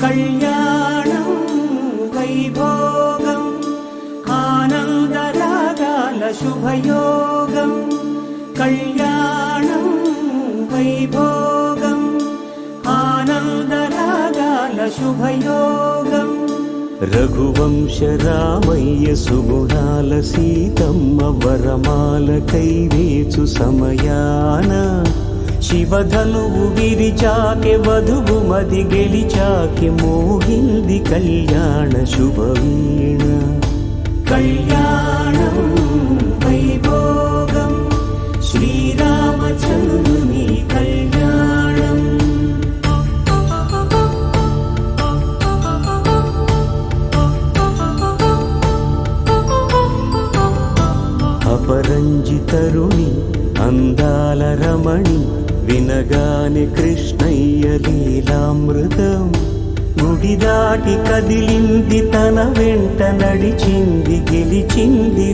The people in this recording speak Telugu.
కళ్యాణం వైభోగం ఆనందరాగాల శుభయోగం కళ్యాణం వైభోగం ఆనందరాగాల శుభయోగం రఘువంశ రామయ్య సుగుణాల సీతమ్మ వరమాల కైవేచు సమయాన శివధనువు విరిచాకె వధువు మది గెలిచాకె మోగింది కళ్యాణ శుభవీణ కళ్యాణం వైభోగం శ్రీరామచంద్రుని కళ్యాణం అపరంజితరుణి అందాల రమణి వినగానే కృష్ణయ్య లీలామృతం గుడి దాటి కదిలింది తన వెంట నడిచింది గెలిచింది